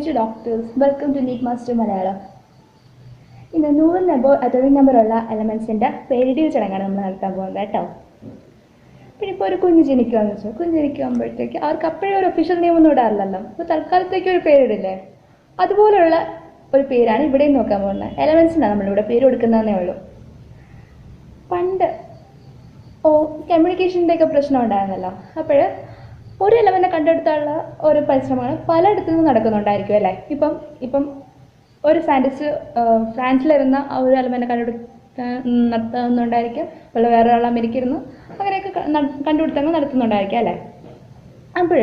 future doctors, welcome to Neet Master Malayalam. In the novel about atomic number ഉള്ള എലമെന്റ്സിന്റെ പേരിടൽ ചടങ്ങാണ് നമ്മൾ നടത്താൻ പോകുന്നത് കേട്ടോ. പിന്നെ ഇപ്പോൾ ഒരു കുഞ്ഞ് ജനിക്കുകയെന്ന് വെച്ചാൽ കുഞ്ഞ് ജനിക്കുമ്പോഴത്തേക്ക് അവർക്ക് അപ്പോഴേ ഒരു ഒഫീഷ്യൽ നെയിം ഒന്നും ഇടാറില്ലല്ലോ. അപ്പോൾ തൽക്കാലത്തേക്ക് ഒരു പേരിടില്ലേ, അതുപോലുള്ള ഒരു പേരാണ് ഇവിടെയും നോക്കാൻ പോകുന്നത്. എലമെന്റ്സിനാണ് നമ്മളിവിടെ പേര് കൊടുക്കുന്നതേ ഉള്ളൂ. പണ്ട് കമ്മ്യൂണിക്കേഷൻ്റെ ഒക്കെ പ്രശ്നം ഉണ്ടായിരുന്നല്ലോ. അപ്പോൾ ഒരു എലമെന്റ് കണ്ടെടുത്താനുള്ള ഒരു പരിശ്രമങ്ങൾ പലയിടത്തു നിന്നും നടക്കുന്നുണ്ടായിരിക്കും അല്ലേ. ഇപ്പം ഒരു സയൻറ്റിസ്റ്റ് ഫ്രാൻസിലിരുന്ന ആ ഒരു എലമെന്റ് നടത്തുന്നുണ്ടായിരിക്കും, അതുപോലെ വേറെ ഒരാൾ അമേരിക്കയിരുന്ന് അങ്ങനെയൊക്കെ കണ്ടുപിടുത്തങ്ങൾ നടത്തുന്നുണ്ടായിരിക്കും അല്ലേ. അപ്പോൾ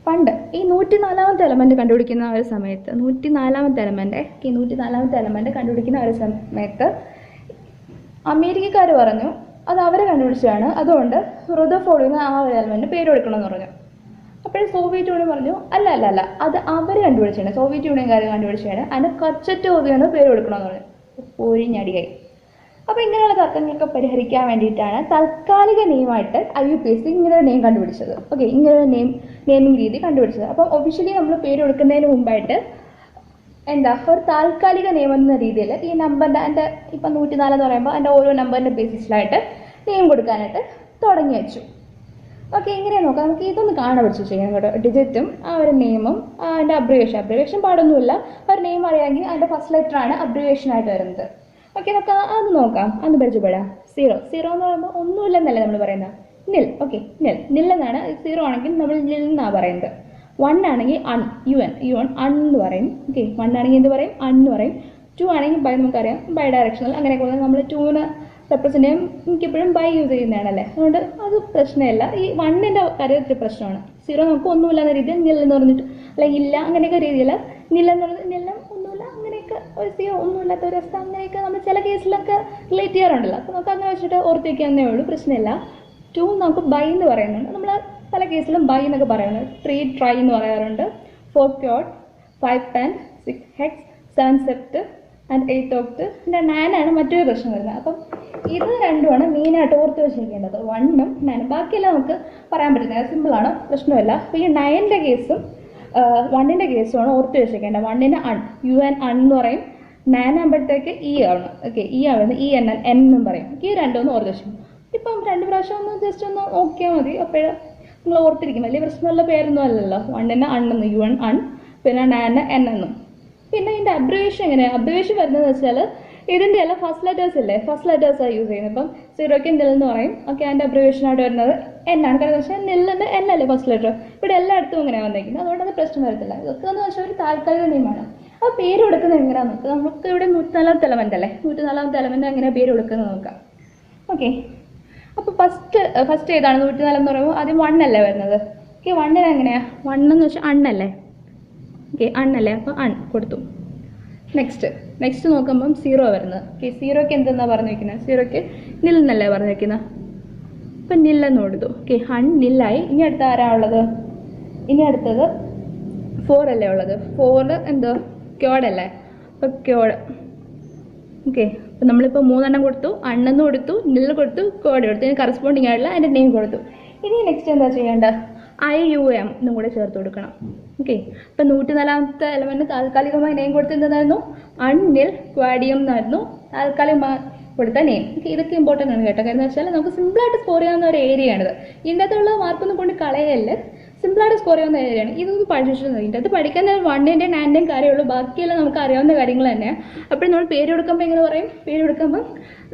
പണ്ട് ഈ 104ാമത്തെ എലമെന്റ് കണ്ടുപിടിക്കുന്ന ഒരു സമയത്ത് 104ാമത്തെ എലമെന്റ് കണ്ടുപിടിക്കുന്ന ഒരു സമയത്ത് അമേരിക്കക്കാർ പറഞ്ഞു അത് അവരെ കണ്ടുപിടിച്ചതാണ്, അതുകൊണ്ട് റുദർഫോർഡിന് ആ ഒരു എലമെന്റ് പേര് കൊടുക്കണമെന്ന് പറഞ്ഞു. അപ്പോഴും സോവിയറ്റ് യൂണിയൻ പറഞ്ഞു അല്ല അത് അവർ കണ്ടുപിടിച്ചാണ്, സോവിയറ്റ് യൂണിയൻകാർ കണ്ടുപിടിച്ചാണ്, അതിന് കച്ചറ്റോദിയാണ് പേര് കൊടുക്കണമെന്ന് പറഞ്ഞു. പൊഴിഞ്ഞടിയായി. അപ്പോൾ ഇങ്ങനെയുള്ള തർക്കങ്ങളൊക്കെ പരിഹരിക്കാൻ വേണ്ടിയിട്ടാണ് താൽക്കാലിക നെയിമായിട്ട് IUPAC ഇങ്ങനെ ഒരു നെയിം കണ്ടുപിടിച്ചത്. ഓക്കെ, ഇങ്ങനെ ഒരു നെയിമിംഗ് രീതി കണ്ടുപിടിച്ചത്. അപ്പം ഒഫീഷ്യലി നമ്മൾ പേര് കൊടുക്കുന്നതിന് മുമ്പായിട്ട് ഒരു താൽക്കാലിക നെയിം എന്ന രീതിയിൽ ഈ നമ്പറിൻ്റെ എൻ്റെ ഇപ്പം 104 എന്ന് പറയുമ്പോൾ എൻ്റെ ഓരോ നമ്പറിൻ്റെ ബേസിസിലായിട്ട് നെയിം കൊടുക്കാനായിട്ട് തുടങ്ങി വെച്ചു. ഓക്കെ, ഇങ്ങനെ നോക്കാം. നമുക്ക് ഇതൊന്ന് കാണാൻ പഠിച്ചു ചെയ്യാം കേട്ടോ. ഡിജിറ്റും ആ ഒരു നെയിമും അതിൻ്റെ അബ്രിവേഷൻ പാടൊന്നുമില്ല. ഒരു നെയിം അറിയാമെങ്കിൽ അതിൻ്റെ ഫസ്റ്റ് ലെറ്റർ ആണ് അബ്രിവേഷനായിട്ട് വരുന്നത്. ഓക്കെ, നമുക്ക് അത് നോക്കാം, അന്ന് പരിചയപ്പെടാം. 0 എന്ന് പറയുമ്പോൾ ഒന്നുമില്ലെന്നല്ലേ നമ്മൾ പറയുന്നത്, നിൽ. ഓക്കെ, നിൽ എന്നാണ്. 0 ആണെങ്കിൽ നമ്മൾ നിൽ എന്നാണ് പറയുന്നത്. 1 ആണെങ്കിൽ യുവൻ എന്ന് പറയും. ഓക്കെ, 1 ആണെങ്കിൽ എന്ത് പറയും, എന്ന് പറയും. 2 ആണെങ്കിൽ ബൈ, നമുക്കറിയാം ബൈ ഡയറക്ഷണൽ. അങ്ങനെയൊക്കെ നമ്മൾ 2ന് റെപ്രസെൻ്റ് ചെയ്യാൻ എനിക്കെപ്പോഴും ബൈ യൂസ് ചെയ്യുന്നതാണല്ലേ, അതുകൊണ്ട് അത് പ്രശ്നമില്ല. ഈ 1ൻ്റെ കാര്യത്തിൽ പ്രശ്നമാണ്. 0 നമുക്ക് ഒന്നുമില്ല എന്ന രീതിയിൽ നിൽ എന്ന് പറഞ്ഞിട്ട്, അല്ലെങ്കിൽ ഇല്ല അങ്ങനെയൊക്കെ രീതിയിൽ നില്ലെന്നുള്ളത് നിലം ഒന്നുമില്ല അങ്ങനെയൊക്കെ ഒരു 0 ഒന്നുമില്ലാത്ത ഒരു അവസ്ഥ അങ്ങനെയൊക്കെ നമ്മൾ ചില കേസിലൊക്കെ റിലേറ്റ് ചെയ്യാറുണ്ടല്ലോ. അപ്പോൾ നമുക്ക് അങ്ങനെ വെച്ചിട്ട് ഓർത്ത് വയ്ക്കാവുന്നേ ഉള്ളൂ, പ്രശ്നമില്ല. 2 നമുക്ക് ബൈ എന്ന് പറയുന്നുണ്ട്. നമ്മൾ പല കേസിലും ബൈ എന്നൊക്കെ പറയുന്നത്. 3 ട്രൈ എന്ന് പറയാറുണ്ട്. 4 ക്യോട്ട്, 5 പെൻ, 6 ഹെക്സ്, 7 സെപ്റ്റ് ആൻഡ് 8 ഓക്ട്. പിന്നെ 9 ആണ് മറ്റൊരു പ്രശ്നം വരുന്നത്. അപ്പം ഇത് രണ്ടുമാണ് മെയിനായിട്ട് ഓർത്ത് വെച്ചിരിക്കേണ്ടത്, 1ഉം 9ഉം. ബാക്കിയെല്ലാം നമുക്ക് പറയാൻ പറ്റുന്നത് സിമ്പിളാണ്, പ്രശ്നമില്ല. അപ്പോൾ ഈ 9ൻ്റെ കേസും 1ൻ്റെ കേസുമാണ് ഓർത്ത് വെച്ചിരിക്കേണ്ടത്. 1ന് UN എന്ന് പറയും, 9 ആകുമ്പോഴത്തേക്ക് ആണ്. ഓക്കെ, ആവുന്നത് EN എന്നും പറയും. ഈ രണ്ടും ഓർത്ത് വെച്ചു. ഇപ്പം 2 പ്രാവശ്യം ഒന്ന് ജസ്റ്റ് ഒന്ന് നോക്കിയാൽ മതി. അപ്പോൾ നിങ്ങൾ ഓർത്തിരിക്കും, വലിയ പ്രശ്നമുള്ള പേരൊന്നും അല്ലല്ലോ. 1ന് അണ്ണെന്ന് UN പിന്നെ 9ന് N എന്നും. പിന്നെ ഇതിൻ്റെ അബ്രിവേഷൻ എങ്ങനെയാണ്? അബ്രിവേഷൻ വരുന്നതെന്ന് വെച്ചാൽ ഇതിൻ്റെ എല്ലാം ഫസ്റ്റ് ലെറ്റേഴ്സ് ഇല്ലേ, ഫസ്റ്റ് ലെറ്റേഴ്സാണ് യൂസ് ചെയ്യുന്നത്. ഇപ്പം 0ക്ക് നിൽ എന്ന് പറയും. ഓക്കെ, അതിൻ്റെ അബ്രിവേഷനായിട്ട് വരുന്നത് N ആണ്. കാരണം വെച്ചാൽ നില്ലിൻ്റെ N അല്ലേ ഫസ്റ്റ് ലെറ്റർ. ഇവിടെ എല്ലായിടത്തും ഇങ്ങനെയാണ് വന്നിരിക്കുന്നത്, അതുകൊണ്ട് അത് പ്രശ്നം വരത്തില്ല. ഇതൊക്കെ എന്ന് വെച്ചാൽ ഒരു താൽക്കാലിക നെയിമാണ്. അപ്പോൾ പേര് കൊടുക്കുന്നത് എങ്ങനെയാണെന്ന് നോക്കുക. നമുക്ക് ഇവിടെ 104ാമത്തെ എലമെന്റ് അല്ലേ, 104ാമത്തെ എലമെന്റ് എങ്ങനെയാണ് പേര് കൊടുക്കുന്നത് നോക്കാം. ഓക്കെ, അപ്പോൾ ഫസ്റ്റ് ഏതാണ്? 104 എന്ന് പറയുമ്പോൾ ആദ്യം 1 അല്ലേ വരുന്നത്. ഓക്കെ, 1ന് എങ്ങനെയാണ്? 1 എന്ന് വെച്ചാൽ അണ്ണല്ലേ. ഓക്കെ, അണ്ണല്ലേ, അപ്പോൾ കൊടുത്തു. നെക്സ്റ്റ് നോക്കുമ്പം 0 വരുന്നത്. ഓക്കെ, 0ക്ക് എന്തെന്നാണ് പറഞ്ഞു വയ്ക്കുന്നത്? 0ക്ക് നിൽ എന്നല്ലേ പറഞ്ഞു വയ്ക്കുന്നത്. അപ്പം നില്ലെന്ന് കൊടുത്തു. ഓക്കെ, നില്ലായി. ഇനി അടുത്ത ആരാ ഉള്ളത്? ഇനി അടുത്തത് 4 അല്ലേ ഉള്ളത്. 4 എന്തോ ക്യോഡല്ലേ, അപ്പോൾ ക്യോഡ്. ഓക്കെ, അപ്പം നമ്മളിപ്പോൾ 3 കൊടുത്തു, അണ്ണെന്ന് കൊടുത്തു, നിൽ കൊടുത്തു, ക്യോഡ് കൊടുത്തു. ഇതിന് കറസ്പോണ്ടിങ് ആയിട്ടുള്ള അതിൻ്റെ നെയിം കൊടുത്തു. ഇനി നെക്സ്റ്റ് എന്താ ചെയ്യേണ്ടത്? IUM എന്നും കൂടെ ചേർത്ത് കൊടുക്കണം. ഓക്കെ, അപ്പം 104ാമത്തെ എലമെന്റ് താൽക്കാലികമായി നെയിം കൊടുത്തിരുന്നതായിരുന്നു അൺനിൽ ക്വാഡിയം എന്നായിരുന്നു താൽക്കാലികമായി കൊടുത്ത നെയിം. ഓക്കെ, ഇതൊക്കെ ഇമ്പോർട്ടൻ്റ് ആണ് കേട്ടോ. കാരണം വെച്ചാൽ നമുക്ക് സിമ്പിളായിട്ട് സ്കോർ ചെയ്യാവുന്ന ഒരു ഏരിയയാണിത്. ഇതിൻ്റെ അകത്തുള്ള മാർക്കൊന്നും കൊണ്ട് കളയല്ല, സിമ്പിളായിട്ട് സ്കോർ ചെയ്യാവുന്ന ഏരിയയാണ്. ഇതൊന്ന് പഠിച്ചിട്ടുണ്ട്. ഇതിൻ്റെ അകത്ത് പഠിക്കാൻ 1ൻ്റെയും 9ൻ്റെയും കാര്യമുള്ളൂ, ബാക്കിയെല്ലാം നമുക്ക് അറിയാവുന്ന കാര്യങ്ങൾ തന്നെയാണ്. അപ്പോൾ നമ്മൾ പേര് കൊടുക്കുമ്പോൾ എങ്ങനെ പറയും? പേര് കൊടുക്കുമ്പോൾ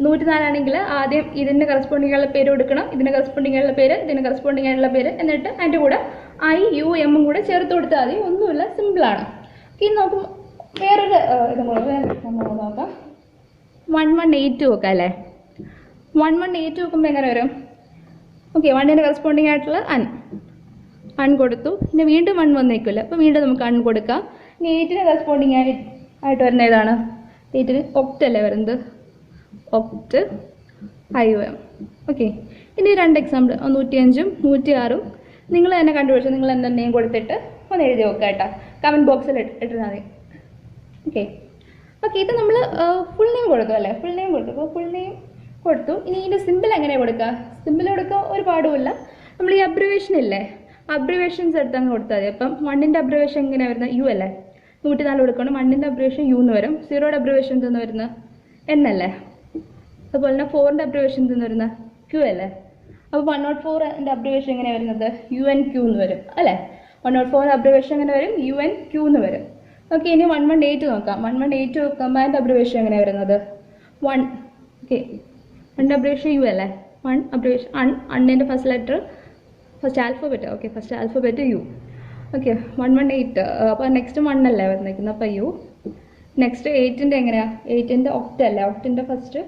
104 ആണെങ്കിൽ ആദ്യം ഇതിൻ്റെ കറസ്പോണ്ടിങ് ആയിട്ടുള്ള പേര് കൊടുക്കണം, ഇതിൻ്റെ കറസ്പോണ്ടിങ് ആയിട്ടുള്ള പേര്, ഇതിൻ്റെ കറസ്പോണ്ടിങ് ആയിട്ടുള്ള പേര്, എന്നിട്ട് അതിൻ്റെ കൂടെ IUM കൂടെ ചേർത്ത് കൊടുത്താൽ മതി. ഒന്നുമില്ല, സിമ്പിളാണ്. ഇനി നോക്കും വേറൊരു ഇതും കൂടെ നോക്കാം. 1182 നോക്കാം അല്ലേ. 1182 നോക്കുമ്പോൾ എങ്ങനെ വരും? ഓക്കെ, 1ൻ്റെ കറസ്പോണ്ടിങ് ആയിട്ടുള്ള അൺ കൊടുത്തു. പിന്നെ വീണ്ടും 1 വന്നേക്കില്ല, അപ്പോൾ വീണ്ടും നമുക്ക് അൺ കൊടുക്കാം. ഇനി 8ന് കറസ്പോണ്ടിങ് ആയിട്ട് വരുന്ന ഏതാണ്? 8ന് ഒക്ട് അല്ലേ വരുന്നത്. Oct IUM. ഓക്കെ, ഇനി 2 എക്സാമ്പിൾ, 105ഉം 106ഉം നിങ്ങൾ തന്നെ കണ്ടുപിടിച്ചു. നിങ്ങൾ എന്താ നെയിം കൊടുത്തിട്ട് ഒന്ന് എഴുതി നോക്കുക കേട്ടോ, കമൻറ്റ് ബോക്സിൽ ഇട്ടാൽ മതി. ഓക്കെ, ഇത് നമ്മൾ ഫുൾ നെയിം കൊടുക്കും അല്ലേ. ഫുൾ നെയിം കൊടുത്തു. അപ്പോൾ ഫുൾ നെയിം കൊടുത്തു. ഇനി ഇതിൻ്റെ സിമ്പിൾ എങ്ങനെ കൊടുക്കുക? സിമ്പിൾ കൊടുക്കുക ഒരു പാടുമില്ല. നമ്മൾ ഈ അബ്രിവേഷൻ ഇല്ലേ, അബ്രിവേഷൻസ് എടുത്ത് അങ്ങ് കൊടുത്താൽ മതി. അപ്പം 1ൻ്റെ അബ്രിവേഷൻ എങ്ങനെയാണ് വരുന്നത്? U അല്ലേ. 104 കൊടുക്കണം. 1ൻ്റെ അബ്രിവേഷൻ യു എന്ന് വരും. 0യുടെ അബ്രിവേഷൻ എന്തെന്ന് വരുന്നത് എൻ അല്ലേ. അതുപോലെ തന്നെ 4ൻ്റെ അബ്രിവേഷൻ എന്തെന്ന് വരുന്നത് ക്യു അല്ലേ. അപ്പോൾ 104ൻ്റെ അബ്രിവേഷൻ എങ്ങനെ വരുന്നത് UNQ എന്ന് വരും അല്ലേ. 104 അബ്രിവേഷൻ എങ്ങനെ വരും UNQ എന്ന് വരും. ഓക്കെ, ഇനി 118 നോക്കാം. 118 നോക്കുമ്പോൾ അതിൻ്റെ അബ്രിവേഷൻ എങ്ങനെ വരുന്നത് 1. ഓക്കെ, 1ൻ്റെ അബ്രിവേഷൻ യു അല്ലേ. 1 അബ്രിവേഷൻ അണ്ണിൻ്റെ first letter first alphabet. Okay, first alphabet U. Okay, 118. അപ്പോൾ നെക്സ്റ്റ് 1 അല്ലേ വന്നിരിക്കുന്നത്, അപ്പോൾ യു. നെക്സ്റ്റ് 8ൻ്റെ എങ്ങനെയാണ് 8ൻ്റെ ഒക്ട് അല്ലേ. ഒക്ടിൻ്റെ ഫസ്റ്റ്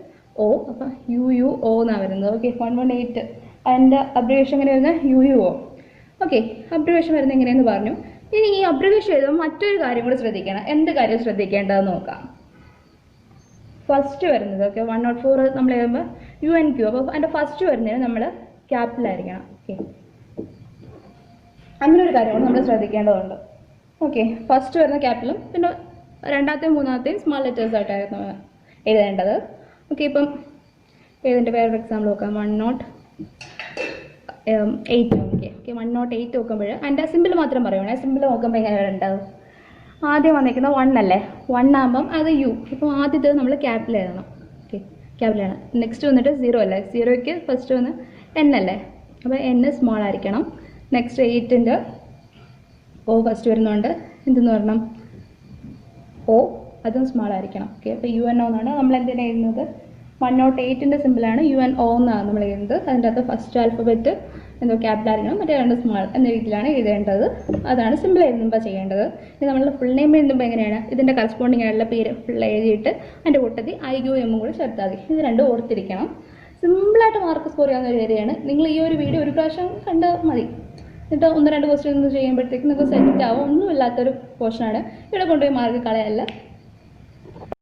ഒ, അപ്പോൾ UUO എന്നാണ് വരുന്നത്. ഓക്കെ, 118 അതിൻ്റെ അബ്രിവേഷൻ എങ്ങനെ വരുന്നത് UUO. ഓക്കെ, അബ്രിവേഷൻ വരുന്നത് എങ്ങനെയെന്ന് പറഞ്ഞു. ഇനി ഈ അബ്രിവേഷൻ എഴുതുമ്പോൾ മറ്റൊരു കാര്യം കൂടി ശ്രദ്ധിക്കണം. എന്ത് കാര്യം ശ്രദ്ധിക്കേണ്ടതെന്ന് നോക്കാം. ഫസ്റ്റ് വരുന്നത് ഓക്കെ 104 നമ്മൾ എഴുതുമ്പോൾ UNQ. അപ്പോൾ അതിൻ്റെ ഫസ്റ്റ് വരുന്നതിന് നമ്മൾ ക്യാപിറ്റലായിരിക്കണം. ഓക്കെ, അങ്ങനെ ഒരു കാര്യം കൂടി നമ്മൾ ശ്രദ്ധിക്കേണ്ടതുണ്ട്. ഓക്കെ, ഫസ്റ്റ് വരുന്ന ക്യാപിറ്റലും പിന്നെ രണ്ടാമത്തെയും മൂന്നാമത്തെയും സ്മാൾ ലെറ്റേഴ്സ് ആയിട്ടായിരുന്നു എഴുതേണ്ടത്. ഓക്കെ, ഇപ്പം ഇതിൻ്റെ വേറൊരു എക്സാമ്പിൾ നോക്കാം. 108. ഓക്കെ, 108 നോക്കുമ്പോൾ അതിൻ്റെ സിമ്പിൾ മാത്രം പറയുകയാണെങ്കിൽ സിമ്പിൾ നോക്കുമ്പോൾ എങ്ങനെ വരേണ്ടത്. ആദ്യം വന്നിരിക്കുന്ന 1 അല്ലേ. 1 ആകുമ്പം അത് യു. ഇപ്പോൾ ആദ്യത്തെ നമ്മൾ ക്യാപിറ്റൽ എഴുതണം. ഓക്കെ, ക്യാപിറ്റൽ ആണ്. നെക്സ്റ്റ് വന്നിട്ട് 0 അല്ലേ. 0ക്ക് ഫസ്റ്റ് വന്ന് എൻ അല്ലേ. അപ്പോൾ എൻ സ്മോൾ ആയിരിക്കണം. നെക്സ്റ്റ് 8ൻ്റെ O ഫസ്റ്റ് വരുന്നുണ്ട്. എന്തെന്ന് പറയണം O, അതും സ്മോൾ ആയിരിക്കണം. ഓക്കെ, അപ്പോൾ UNO എന്നാണ് നമ്മൾ എന്തിനാണ് എഴുതുന്നത് 108ൻ്റെ സിമ്പിളാണ് UNO എന്നാണ് നമ്മൾ എഴുതുന്നത്. അതിൻ്റെ അകത്ത് ഫസ്റ്റ് ആൽഫബറ്റ് എന്തോ ക്യാപിറ്റൽ ആയിരിക്കണം, മറ്റേ രണ്ട് സ്മോൾ എന്ന രീതിയിലാണ് എഴുതേണ്ടത്. അതാണ് സിമ്പിൾ എഴുതുമ്പോൾ ചെയ്യേണ്ടത്. ഇനി നമ്മൾ ഫുൾ നെയിം എഴുതുമ്പോൾ എങ്ങനെയാണ് ഇതിൻ്റെ കറസ്പോണ്ടിങ് ആയിട്ടുള്ള പേര് ഫുൾ എഴുതിയിട്ട് അതിൻ്റെ കൂട്ടത്തിൽ IUM കൂടി ചേർത്താൽ മതി. ഇത് രണ്ടും ഓർത്തിരിക്കണം. സിമ്പിളായിട്ട് മാർക്ക് സ്കോർ ചെയ്യാവുന്ന ഒരു ഏരിയയാണ്. നിങ്ങൾ ഈ ഒരു വീഡിയോ ഒരു പ്രാവശ്യം കണ്ടാൽ മതി. എന്നിട്ട് 1-2 ക്വസ്റ്റ്യൻ ചെയ്യുമ്പോഴത്തേക്കും നിങ്ങൾക്ക് സെറ്റ് ആവും. ഒന്നുമില്ലാത്തൊരു പോർഷനാണ്. ഇവിടെ കൊണ്ടുപോയി മാർക്ക് കളയല്ല.